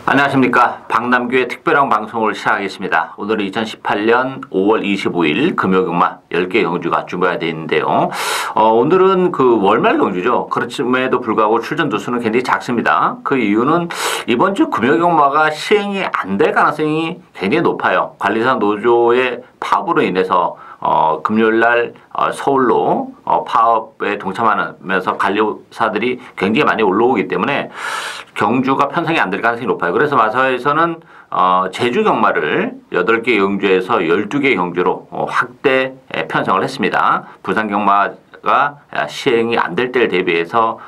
안녕하십니까. 박남규의 특별한 방송을 시작하겠습니다. 오늘은 2018년 5월 25일 금요경마 10개 경주가 준비가 되어 있는데요. 오늘은 그 월말 경주죠. 그렇음에도 불구하고 출전 두수는 굉장히 작습니다. 그 이유는 이번 주 금요경마가 시행이 안 될 가능성이 굉장히 높아요. 관리사 노조의 파업으로 인해서 금요일날 서울로 파업에 동참하면서 관리사들이 굉장히 많이 올라오기 때문에 경주가 편성이 안 될 가능성이 높아요. 그래서 마사회에서는 제주 경마를 8개 경주에서 12개 경주로 확대 편성을 했습니다. 부산 경마가 시행이 안 될 때를 대비해서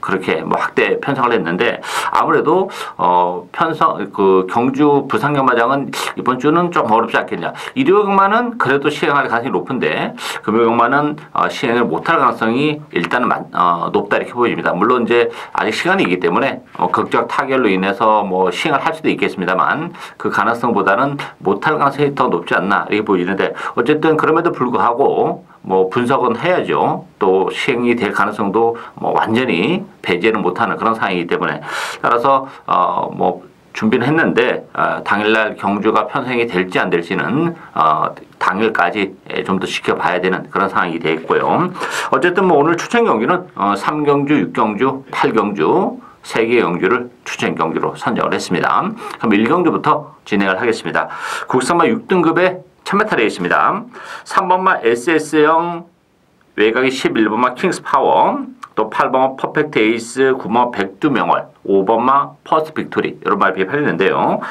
그렇게 뭐 확대 편성을 했는데 아무래도 경주 부산 경마장은 이번 주는 좀 어렵지 않겠냐. 일요 경마는 그래도 시행할 가능성이 높은데 금요 경마는 시행을 못할 가능성이 일단은 높다 이렇게 보입니다. 물론 이제 아직 시간이 있기 때문에 극적 타결로 인해서 뭐 시행을 할 수도 있겠습니다만 그 가능성보다는 못할 가능성이 더 높지 않나 이렇게 보이는데 어쨌든 그럼에도 불구하고 뭐 분석은 해야죠. 또 시행이 될 가능성도 뭐 완전히 배제는 못하는 그런 상황이기 때문에 따라서 뭐 준비는 했는데 당일날 경주가 편성이 될지 안 될지는 당일까지 좀 더 지켜봐야 되는 그런 상황이 되어 있고요. 어쨌든 뭐 오늘 추천 경기는 3경주, 6경주, 8경주 3개 경주를 추천 경주로 선정을 했습니다. 그럼 1경주부터 진행을 하겠습니다. 국산마 6등급의 1000m에 있습니다. 3번마 SS형 외곽이 11번마 킹스파워, 또 8번마 퍼펙트 에이스, 9번마 백두명월, 5번마 퍼스트 빅토리 이런 마필이 팔리는데요.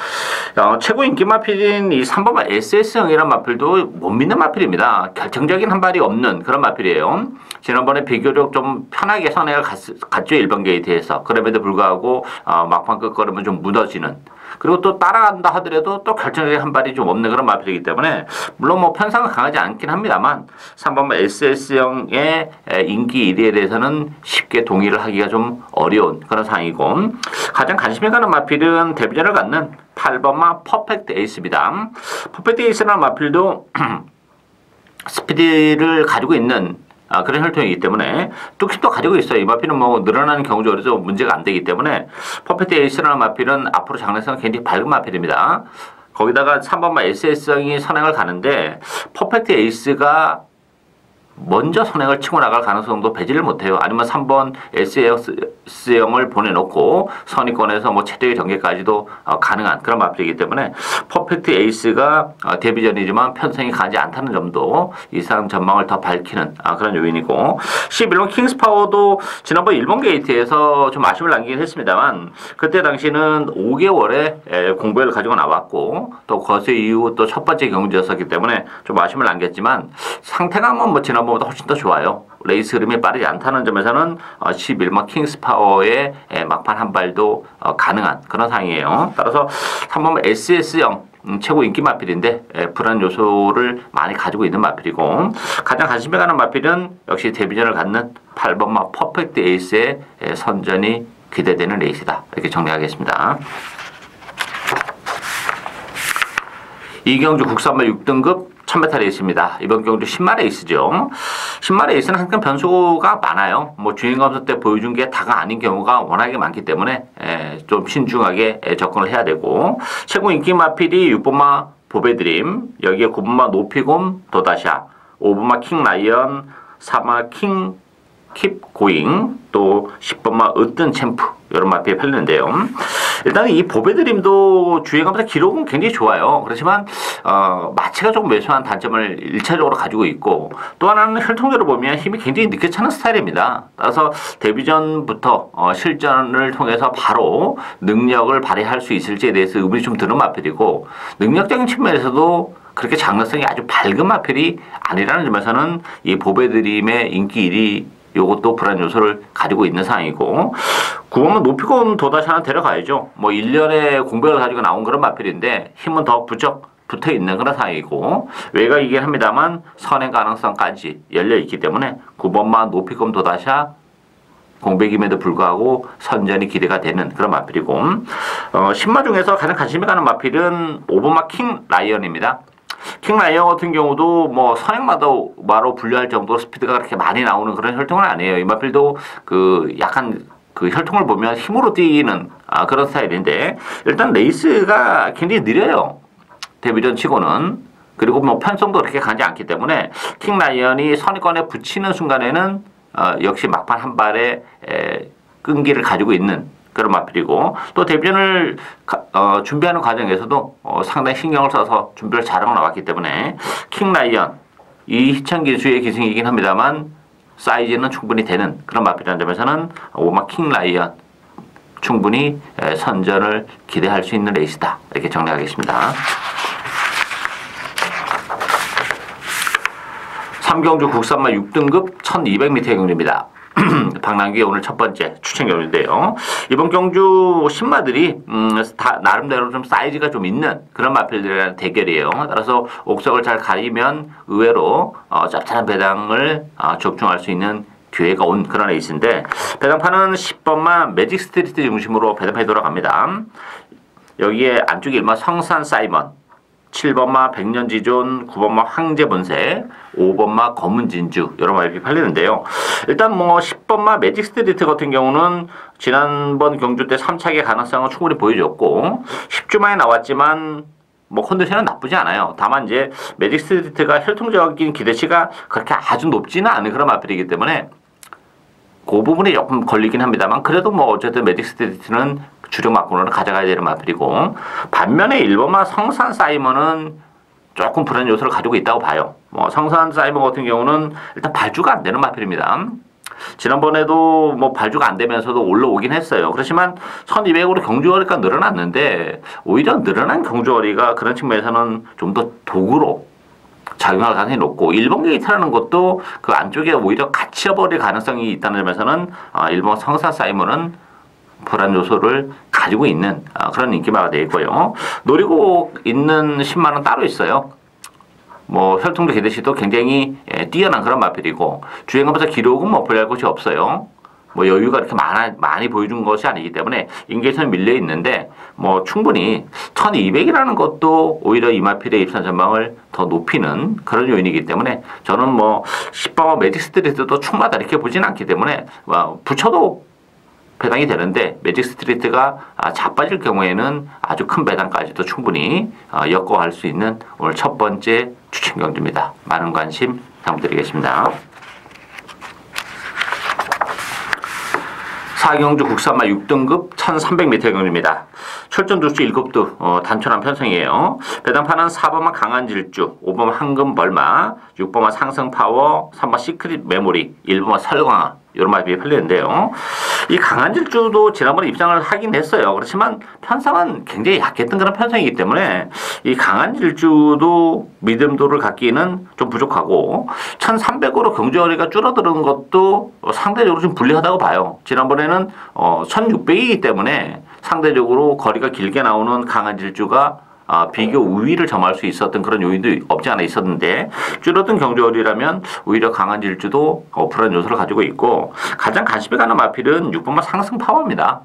최고 인기 마필인 이 3번마 SS형이라는 마필도 못 믿는 마필입니다. 결정적인 한 발이 없는 그런 마필이에요. 지난번에 비교적 좀 편하게 선행을 갔죠. 1번 게이트에서. 그럼에도 불구하고 막판 끝걸음은 좀 무너지는, 그리고 또 따라간다 하더라도 또 결정적인 한 발이 좀 없는 그런 마필이기 때문에 물론 뭐 편성은 강하지 않긴 합니다만 3번마 SS형의 인기 1위에 대해서는 쉽게 동의를 하기가 좀 어려운 그런 상황이고, 가장 관심이 가는 마필은 데뷔전을 갖는 8번마 퍼펙트 에이스입니다. 퍼펙트 에이스라는 마필도 스피드를 가지고 있는 그런 혈통이기 때문에 뚝심도 가지고 있어요. 이 마필은 뭐 늘어나는 경주에서 문제가 안 되기 때문에 퍼펙트 에이스라는 마필은 앞으로 장래성은 굉장히 밝은 마필입니다. 거기다가 3번마 SS형이 선행을 가는데 퍼펙트 에이스가 먼저 선행을 치고 나갈 가능성도 배제를 못해요. 아니면 3번 SS형을 보내놓고 선의권에서 뭐 최대의 전개까지도 가능한 그런 마필이기 때문에 퍼펙트 에이스가 데뷔전이지만 편성이 가지 않다는 점도 이상 전망을 더 밝히는 그런 요인이고, 11번 킹스파워도 지난번 1번 게이트에서 좀 아쉬움을 남기긴 했습니다만 그때 당시는 5개월의 공백을 가지고 나왔고 또 거세 이후 또 첫 번째 경주였었기 때문에 좀 아쉬움을 남겼지만 상태감은 뭐 지난번보다 훨씬 더 좋아요. 레이스 흐름이 빠르지 않다는 점에서는 11번 킹스파워의 막판 한 발도 가능한 그런 상황이에요. 따라서 3번 SS형 최고 인기 마필인데 불안 요소를 많이 가지고 있는 마필이고, 가장 관심이 가는 마필은 역시 데뷔전을 갖는 8번마 퍼펙트 에이스의 선전이 기대되는 레이스다 이렇게 정리하겠습니다. 이경주 국산마 6등급 1000m 레이스입니다. 이번 경주 10마 레이스죠. 10마 레이스는 항상 변수가 많아요. 뭐 주행검사 때 보여준 게 다가 아닌 경우가 워낙에 많기 때문에 좀 신중하게 접근을 해야 되고, 최고 인기 마필이 6번마 보배드림, 여기에 9번마 노피곰 도다샤, 5번마 킹라이언, 4번마 킹 킵 고잉, 또 10번마 으뜬 챔프 이런 마필이 팔리는데요. 일단 이 보배드림도 주행하면서 기록은 굉장히 좋아요. 그렇지만 마체가 조금 왜소한 단점을 1차적으로 가지고 있고, 또 하나는 혈통적으로 보면 힘이 굉장히 늦게 차는 스타일입니다. 따라서 데뷔전부터 실전을 통해서 바로 능력을 발휘할 수 있을지에 대해서 의문이 좀 드는 마필이고, 능력적인 측면에서도 그렇게 장래성이 아주 밝은 마필이 아니라는 점에서는 이 보배드림의 인기 1위 요것도 불안 요소를 가지고 있는 상황이고, 9번은 높이고 도다시 하나 데려가야죠. 뭐 1년의 공백을 가지고 나온 그런 마필인데 힘은 더 부쩍 붙어있는 그런 상황이고, 외곽이긴 합니다만 선행 가능성까지 열려있기 때문에 9번만 높이고 도다샤 공백임에도 불구하고 선전이 기대가 되는 그런 마필이고, 10마 중에서 가장 관심이 가는 마필은 5번마 킹 라이언입니다. 킹라이언 같은 경우도 뭐 선행마로 분류할 정도로 스피드가 그렇게 많이 나오는 그런 혈통은 아니에요. 이 마필도 그 약간 그 혈통을 보면 힘으로 뛰는 그런 스타일인데 일단 레이스가 굉장히 느려요. 데뷔전 치고는. 그리고 뭐 편성도 그렇게 강하지 않기 때문에 킹라이언이 선입관에 붙이는 순간에는 역시 막판 한 발의 끈기를 가지고 있는 그런 마필이고 또 데뷔전을 준비하는 과정에서도 상당히 신경을 써서 준비를 잘하고 나왔기 때문에 킹라이언 이 희천기수의 기승이긴 합니다만 사이즈는 충분히 되는 그런 마필이라는 점에서는 오마 킹라이언 충분히 선전을 기대할 수 있는 레이스다 이렇게 정리하겠습니다. 3경주 국산마 6등급 1200m의 경주입니다. 박남기의 오늘 첫 번째 추천 경주인데요. 이번 경주 신마들이 다 나름대로 좀 사이즈가 좀 있는 그런 마필들이라는 대결이에요. 따라서 옥석을 잘 가리면 의외로 짭짤한 배당을 적중할 수 있는 기회가 온 그런 레이스인데 배당판은 10번마 매직 스트리트 중심으로 배당판이 돌아갑니다. 여기에 안쪽에 일마 성산 사이먼 7번마 백년지존, 9번마 황제본색, 5번마 검은진주 여러 마리 팔리는데요. 일단 뭐 10번마 매직 스트리트 같은 경우는 지난번 경주 때 3차기 가능성은 충분히 보여줬고 10주만에 나왔지만 뭐 컨디션은 나쁘지 않아요. 다만 이제 매직 스트리트가 혈통적인 기대치가 그렇게 아주 높지는 않은 그런 마필이기 때문에 그 부분에 조금 걸리긴 합니다만 그래도 뭐 어쨌든 매직 스트리트는 주력 막고는 가져가야 되는 마필이고 반면에 1번마 성산 사이먼은 조금 불안 요소를 가지고 있다고 봐요. 뭐 성산 사이먼 같은 경우는 일단 발주가 안 되는 마필입니다. 지난번에도 뭐 발주가 안 되면서도 올라오긴 했어요. 그렇지만 1200으로 경주거리가 늘어났는데 오히려 늘어난 경주거리가 그런 측면에서는 좀 더 도구로 작용할 가능성이 높고 1번 게이트라는 것도 그 안쪽에 오히려 갇혀버릴 가능성이 있다는 점에서는 1번 성산 사이먼은 불안 요소를 가지고 있는 그런 인기마가 되어 있고요. 노리고 있는 신마는 따로 있어요. 뭐 혈통도 개대시도 굉장히 뛰어난 그런 마필이고 주행하면서 기록은 뭐 별할 것이 없어요. 뭐 여유가 이렇게 많이 보여준 것이 아니기 때문에 인계선이 밀려 있는데 뭐 충분히 1200이라는 것도 오히려 이 마필의 입산 전망을 더 높이는 그런 요인이기 때문에 저는 뭐 10번마 매직 스트리트도 충마다 이렇게 보진 않기 때문에 붙여도 배당이 되는데 매직 스트리트가 자빠질 경우에는 아주 큰 배당까지도 충분히 엮어갈 수 있는 오늘 첫 번째 추천 경주입니다. 많은 관심 부탁드리겠습니다. 4경주 국산마 6등급 1300m 경주입니다. 출전 두수 7두 단촐한 편성이에요. 배당판은 4번마 강한질주, 5번마 황금벌마, 6번마 상승파워, 3번 시크릿 메모리, 1번마 설광아 이런 마필이 팔리는데요. 이 강한질주도 지난번에 입장을 하긴 했어요. 그렇지만 편성은 굉장히 약했던 그런 편성이기 때문에 이 강한질주도 믿음도를 갖기는 좀 부족하고 1300으로 경주거리가 줄어드는 것도 상대적으로 좀 불리하다고 봐요. 지난번에는 1600이기 때문에 상대적으로 거리가 길게 나오는 강한질주가 비교 우위를 점할 수 있었던 그런 요인도 없지 않아 있었는데 줄어든 경주거리라면 오히려 강한 질주도 불안 요소를 가지고 있고 가장 관심이 가는 마필은 6번마 상승 파워입니다.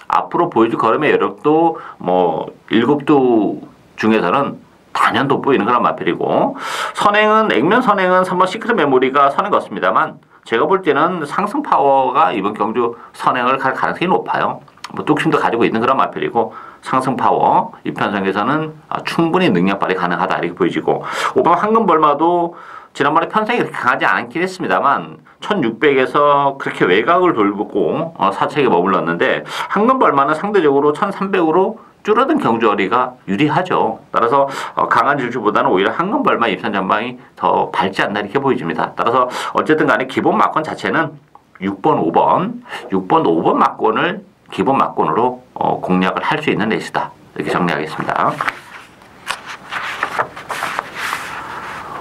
앞으로 보여줄 걸음의 여력도 뭐 7두 중에서는 단연 돋보이는 그런 마필이고 선행은 액면 선행은 3번 시크릿 메모리가 선행 같습니다만 제가 볼 때는 상승 파워가 이번 경주 선행을 갈 가능성이 높아요. 뭐 뚝심도 가지고 있는 그런 마필이고 상승 파워 이 편성에서는 충분히 능력 발휘 가능하다 이렇게 보여지고 5번 황금벌마도 지난번에 편성이 그렇게 강하지 않긴 했습니다만 1600에서 그렇게 외곽을 돌고 사책에 머물렀는데 황금벌마는 상대적으로 1300으로 줄어든 경주거리가 유리하죠. 따라서 강한 질주보다는 오히려 황금벌마 입산 전망이 더 밝지 않나 이렇게 보여집니다. 따라서 어쨌든 간에 기본 막권 자체는 6번, 5번 막권을 기본 막권으로 공략을 할 수 있는 레이스다. 이렇게 정리하겠습니다.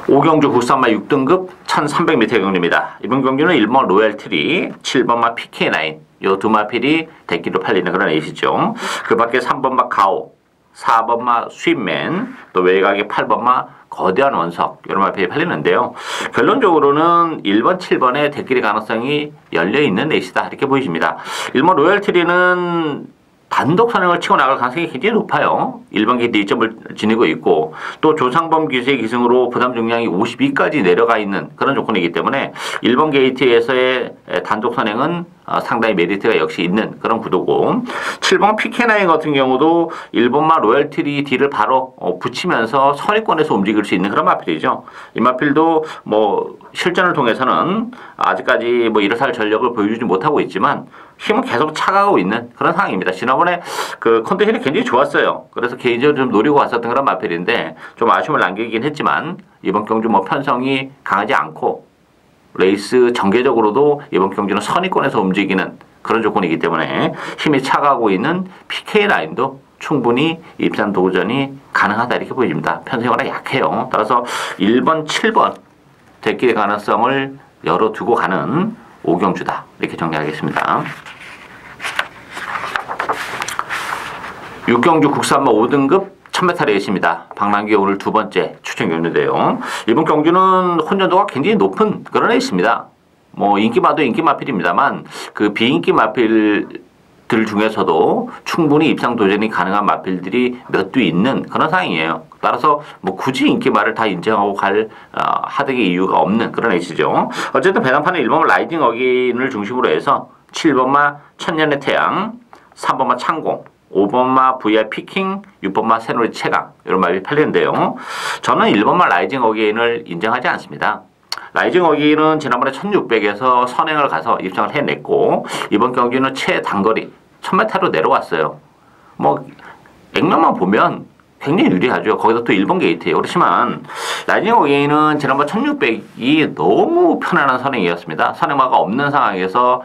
5경주 국산마 6등급 1300m 경주입니다. 이번 경주는 1번 로얄트리, 7번마 PK9 요 두 마필이 대기로 팔리는 그런 레이스죠. 그 밖에 3번마 가오, 4번마 스윗맨, 또 외곽에 8번마 거대한 원석 이런 마필이 팔리는데요. 결론적으로는 1번, 7번의 대길의 가능성이 열려있는 레이스다 이렇게 보여집니다. 1번 로얄트리는 단독 선행을 치고 나갈 가능성이 굉장히 높아요. 1번 게이트 2점을 지니고 있고 또 조상범 기수의 기승으로 부담 중량이 52까지 내려가 있는 그런 조건이기 때문에 1번 게이트에서의 단독 선행은 상당히 메리트가 역시 있는 그런 구도고 7번 PK9 같은 경우도 1번마 로열티 D를 바로 붙이면서 선위권에서 움직일 수 있는 그런 마필이죠. 이 마필도 뭐 실전을 통해서는 아직까지 뭐 이렇다 할 전력을 보여주지 못하고 있지만 힘은 계속 차가고 있는 그런 상황입니다. 지난번에 그 컨디션이 굉장히 좋았어요. 그래서 개인적으로 좀 노리고 왔었던 그런 마필인데 좀 아쉬움을 남기긴 했지만 이번 경주 뭐 편성이 강하지 않고 레이스 전개적으로도 이번 경주는 선위권에서 움직이는 그런 조건이기 때문에 힘이 차가고 있는 PK9도 충분히 입산 도전이 가능하다 이렇게 보여집니다. 편성이 워낙 약해요. 따라서 1번, 7번 대끼의 가능성을 열어두고 가는 오경주다 이렇게 정리하겠습니다. 6경주 국산마 5등급 1000m 레이스입니다. 박남기의 오늘 두 번째 추천 경주인데요. 이번 경주는 혼전도가 굉장히 높은 그런 레이스입니다. 뭐 인기마도 인기 마필입니다만 그 비인기 마필들 중에서도 충분히 입상 도전이 가능한 마필들이 몇 두 있는 그런 상황이에요. 따라서 뭐 굳이 인기마를 다 인정하고 갈 하등의 이유가 없는 그런 레이스죠. 어쨌든 배당판은 1번마 라이징 어게인을 중심으로 해서 7번마 천년의 태양, 3번마 창공, 5번마 VR 피킹, 6번마 새누리 최강 이런 말이 팔리는데요. 저는 1번마 라이징 어게인을 인정하지 않습니다. 라이징 어게인은 지난번에 1600에서 선행을 가서 입상을 해냈고 이번 경기는 최단거리 1000m로 내려왔어요. 뭐 액면만 보면 굉장히 유리하죠. 거기서 또 1번 게이트예요. 그렇지만 라이징 어게인은 지난번 1600이 너무 편안한 선행이었습니다. 선행마가 없는 상황에서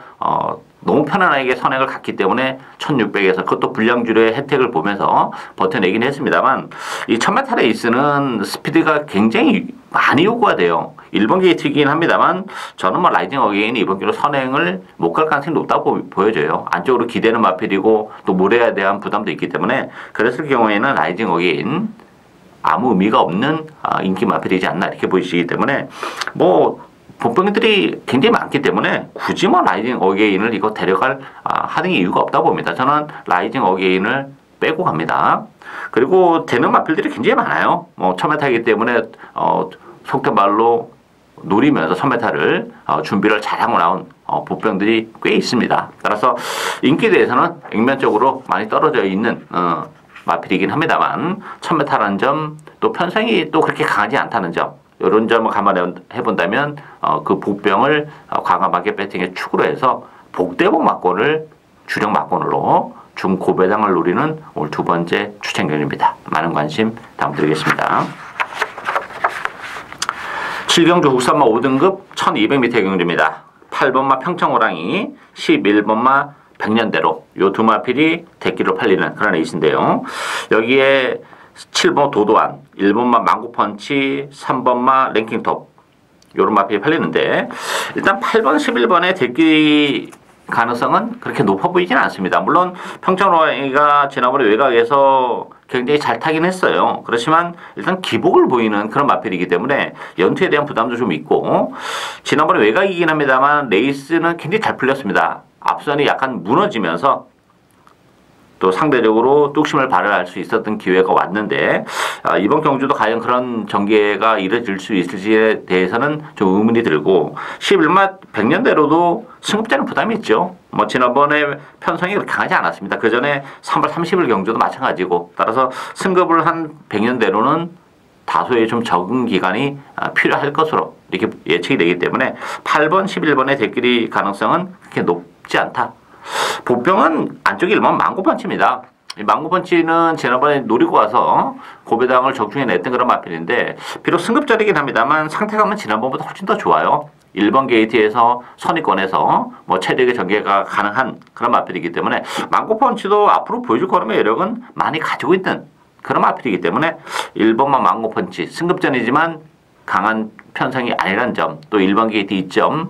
너무 편안하게 선행을 갔기 때문에 1600에서 그것도 불량주의 혜택을 보면서 버텨내긴 했습니다만 이 1000m 레이스는 스피드가 굉장히 많이 요구가 돼요. 1번 게이트이긴 합니다만 저는 뭐 라이징 어게인이 이번 기로 선행을 못 갈 가능성이 높다고 보여져요. 안쪽으로 기대는 마필이고 또 모래에 대한 부담도 있기 때문에 그랬을 경우에는 라이징 어게인 아무 의미가 없는 인기 마필이지 않나 이렇게 보이시기 때문에 뭐 본병들이 굉장히 많기 때문에 굳이 뭐 라이징 어게인을 이거 데려갈 하등의 이유가 없다 봅니다. 저는 라이징 어게인을 빼고 갑니다. 그리고 되는 마필들이 굉장히 많아요. 뭐 1000m이기 때문에 속된 말로 노리면서 1000m를 준비를 잘하고 나온 보병들이 꽤 있습니다. 따라서 인기에 대해서는 액면적으로 많이 떨어져 있는 마필이긴 합니다만 1000m라는 점, 또 편성이 또 그렇게 강하지 않다는 점 이런 점을 감안해 본다면 그 복병을 과감하게 배팅에 축으로 해서 복대복 막권을 주력 막권으로 중고배당을 노리는 오늘 두 번째 추천경입니다. 많은 관심 부탁드리겠습니다. 7경주 국산마 5등급 1200m 경주입니다. 8번마 평창호랑이, 11번마 백년대로 요 두 마필이 대끼로 팔리는 그런 레이스인데요. 여기에 7번 도도안, 1번마 망고펀치, 3번마 랭킹톱 요런 마필이 팔리는데 일단 8번, 11번의 대끼 가능성은 그렇게 높아 보이지는 않습니다. 물론 평창호랑이가 지난번에 외곽에서 굉장히 잘 타긴 했어요. 그렇지만 일단 기복을 보이는 그런 마필이기 때문에 연투에 대한 부담도 좀 있고 지난번에 외곽이긴 합니다만 레이스는 굉장히 잘 풀렸습니다. 앞선이 약간 무너지면서 또 상대적으로 뚝심을 발휘할 수 있었던 기회가 왔는데 이번 경주도 과연 그런 전개가 이뤄질 수 있을지에 대해서는 좀 의문이 들고 11마 백년대로도 승급자는 부담이 있죠. 뭐 지난번에 편성이 그렇게 강하지 않았습니다. 그 전에 3월 30일 경주도 마찬가지고 따라서 승급을 한 백년대로는 다소의 좀 적응 기간이 필요할 것으로 이렇게 예측이 되기 때문에 8번, 11번의 대끼리 가능성은 그렇게 높지 않다. 보병은 안쪽에 1번 망고펀치입니다. 이 망고펀치는 지난번에 노리고 와서 고배당을 적중해 냈던 그런 마필인데 비록 승급자이긴 합니다만 상태감은 지난번보다 훨씬 더 좋아요. 1번 게이트에서 선위권에서 뭐 체력의 전개가 가능한 그런 마필이기 때문에 망고펀치도 앞으로 보여줄 거라면 여력은 많이 가지고 있는 그런 마필이기 때문에 1번만 망고펀치 승급전이지만 강한 편성이 아니라는 점, 또 1번 게이트 2점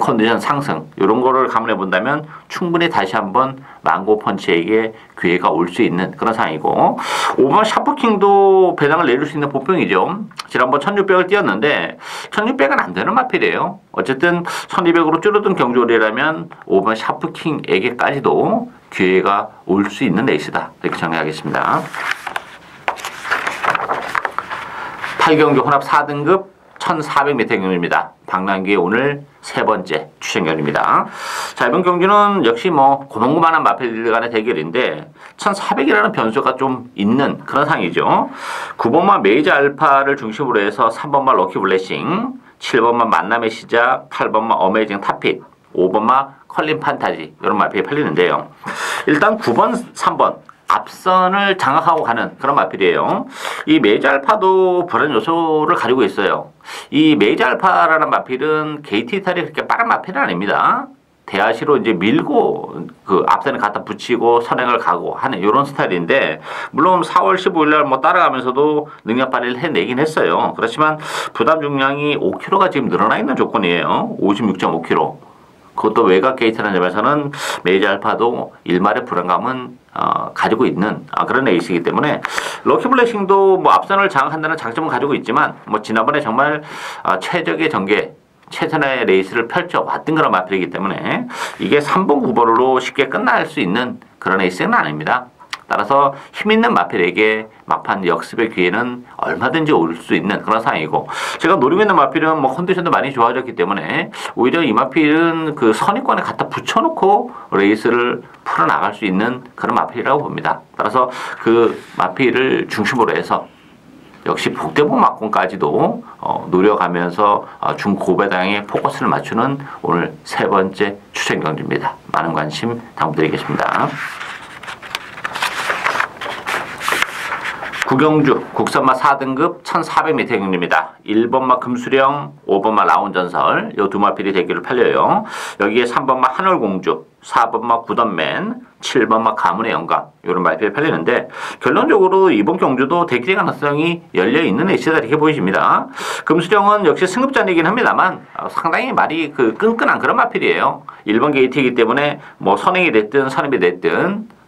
컨디션 상승 이런 거를 감안해 본다면 충분히 다시 한번 망고 펀치에게 기회가 올 수 있는 그런 상황이고 5번 샤프킹도 배당을 내릴 수 있는 보병이죠. 지난번 1600을 뛰었는데 1600은 안 되는 마필이에요. 어쨌든 1200으로 줄어든 경주월이라면 5번 샤프킹에게까지도 기회가 올 수 있는 레이스다. 이렇게 정리하겠습니다. 8경주 혼합 4등급 1400m 경주입니다. 박남기의 오늘 세 번째 추천경주입니다. 자, 이번 경주는 역시 뭐 고만고만한 마필들 간의 대결인데 1400이라는 변수가 좀 있는 그런 상황이죠. 9번마 메이저 알파를 중심으로 해서 3번마 럭키 블레싱, 7번마 만남의 시작, 8번마 어메이징 탑핏, 5번마 컬린 판타지 이런 마필이 팔리는데요. 일단 9번, 3번 앞선을 장악하고 가는 그런 마필이에요. 이 메이저 알파도 불안 요소를 가지고 있어요. 이 메이저 알파라는 마필은 게이트 이탈이 그렇게 빠른 마필은 아닙니다. 대하시로 이제 밀고 그 앞선에 갖다 붙이고 선행을 가고 하는 이런 스타일인데 물론 4월 15일 날 뭐 따라가면서도 능력 발휘를 해내긴 했어요. 그렇지만 부담 중량이 5kg가 지금 늘어나 있는 조건이에요. 56.5kg. 그것도 외곽 게이트라는 점에서는 메이저 알파도 일말의 불안감은 가지고 있는 그런 레이스이기 때문에 럭키 블레싱도 뭐 앞선을 장악한다는 장점은 가지고 있지만 뭐 지난번에 정말 최적의 전개 최선의 레이스를 펼쳐왔던 그런 마필이기 때문에 이게 3번 9번으로 쉽게 끝날 수 있는 그런 레이스는 아닙니다. 따라서 힘있는 마필에게 막판 역습의 기회는 얼마든지 올 수 있는 그런 상황이고 제가 노리고 있는 마필은 뭐 컨디션도 많이 좋아졌기 때문에 오히려 이 마필은 그 선입관에 갖다 붙여놓고 레이스를 풀어나갈 수 있는 그런 마필이라고 봅니다. 따라서 그 마필을 중심으로 해서 역시 북대본 막공까지도 노려가면서 중고배당에 포커스를 맞추는 오늘 세 번째 추천 경주입니다. 많은 관심 당부드리겠습니다. 구경주 국선마 4등급 1400m 경주입니다. 1번마 금수령, 5번마 라운전설 요 두 마필이 대결을 팔려요. 여기에 3번마 하늘공주, 4번마 구던맨, 7번마 가문의 영광 이런 마필이 팔리는데 결론적으로 이번 경주도 대결의 가능성이 열려있는 레이스다 이렇게 보이십니다. 금수령은 역시 승급전이긴 합니다만 상당히 말이 그 끈끈한 그런 마필이에요. 1번 게이트이기 때문에 뭐 선행이 됐든 선입이 됐든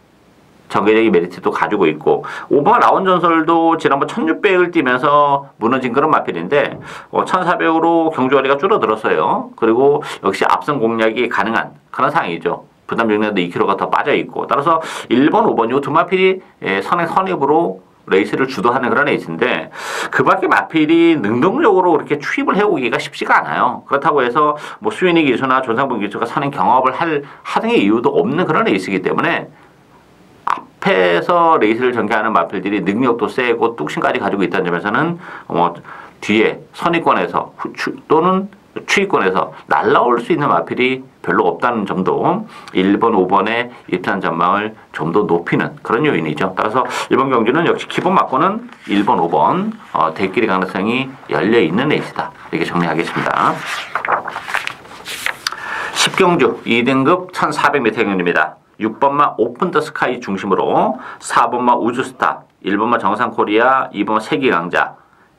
전개적인 메리트도 가지고 있고 5번 라운전설도 지난번 1600을 뛰면서 무너진 그런 마필인데 1400으로 경주거리가 줄어들었어요. 그리고 역시 앞선 공략이 가능한 그런 상황이죠. 부담 중량도 2kg가 더 빠져있고 따라서 1번, 5번 이 두 마필이 선입으로 레이스를 주도하는 그런 레이스인데 그 밖에 마필이 능동적으로 그렇게 추입을 해오기가 쉽지가 않아요. 그렇다고 해서 뭐 수인이 기수나 존상분 기수가 선행 경합을 하는 이유도 없는 그런 레이스이기 때문에 앞에서 레이스를 전개하는 마필들이 능력도 세고 뚝심까지 가지고 있다는 점에서는 뒤에 선의권에서 또는 추위권에서 날라올 수 있는 마필이 별로 없다는 점도 1번, 5번의 입산 전망을 좀 더 높이는 그런 요인이죠. 따라서 이번 경주는 역시 기본 막고는 1번, 5번 대끼리 가능성이 열려있는 레이스다. 이렇게 정리하겠습니다. 10경주 2등급 1400m 경주입니다. 6번마 오픈 더 스카이 중심으로 4번마 우주스타, 1번마 정상코리아, 2번마 세기강자,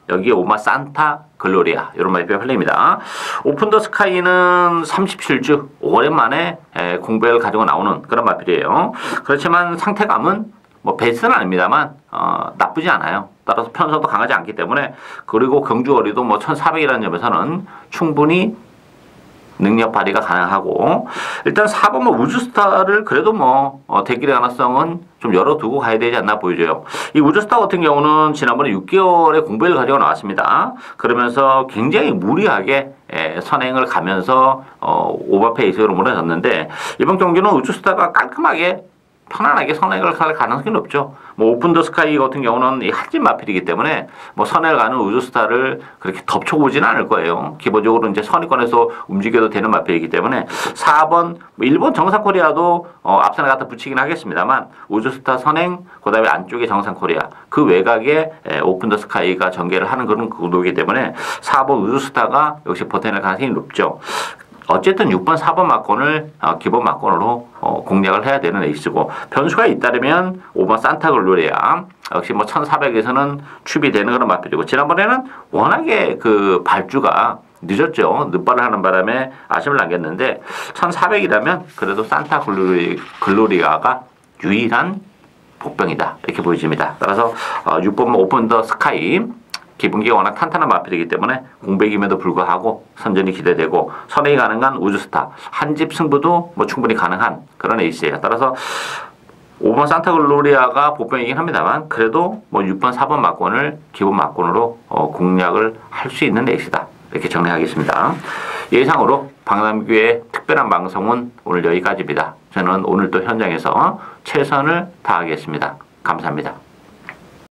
여기에 5번 산타 글로리아 이런 마필이 팔립니다. 오픈 더 스카이는 37주 오랜만에 공백을 가지고 나오는 그런 마필이에요. 그렇지만 상태감은 뭐 베스트는 아닙니다만 나쁘지 않아요. 따라서 편성도 강하지 않기 때문에 그리고 경주거리도 뭐 1400이라는 점에서는 충분히 능력 발휘가 가능하고 일단 4번은 우주스타를 그래도 뭐 대결의 가능성은 좀 열어두고 가야 되지 않나 보여져요. 이 우주스타 같은 경우는 지난번에 6개월의 공백을 가지고 나왔습니다. 그러면서 굉장히 무리하게 선행을 가면서 오버페이스로 무너졌는데 이번 경기는 우주스타가 깔끔하게 편안하게 선행을 할 가능성이 높죠. 뭐 오픈 더 스카이 같은 경우는 이 할진 마필이기 때문에 뭐 선행을 가는 우주스타를 그렇게 덮쳐보지는 않을 거예요. 기본적으로 이제 선의권에서 움직여도 되는 마필이기 때문에 4번, 일본 정상코리아도 앞선에 갖다 붙이긴 하겠습니다만 우주스타 선행, 그 다음에 안쪽에 정상코리아 그 외곽에 오픈 더 스카이가 전개를 하는 그런 구도이기 때문에 4번 우주스타가 역시 버텨낼 가능성이 높죠. 어쨌든 6번, 4번 막권을 기본 막권으로 공략을 해야 되는 레이스고 변수가 잇따르면 5번 산타글로리아 역시 뭐 1400에서는 추비되는 그런 마필이고 지난번에는 워낙에 그 발주가 늦었죠. 늦발을 하는 바람에 아쉬움을 남겼는데 1400이라면 그래도 산타 글로리아가 유일한 복병이다 이렇게 보여집니다. 따라서 6번 오픈 더 스카이 기본기가 워낙 탄탄한 마필이기 때문에 공백임에도 불구하고 선전이 기대되고 선행이 가능한 우주스타 한 집 승부도 뭐 충분히 가능한 그런 에이스예요. 따라서 5번 산타글로리아가 복병이긴 합니다만 그래도 뭐 6번 4번 막권을 기본 막권으로 공략을 할 수 있는 에이스다 이렇게 정리하겠습니다. 예상으로 박남규의 특별한 방송은 오늘 여기까지입니다. 저는 오늘 또 현장에서 최선을 다하겠습니다. 감사합니다.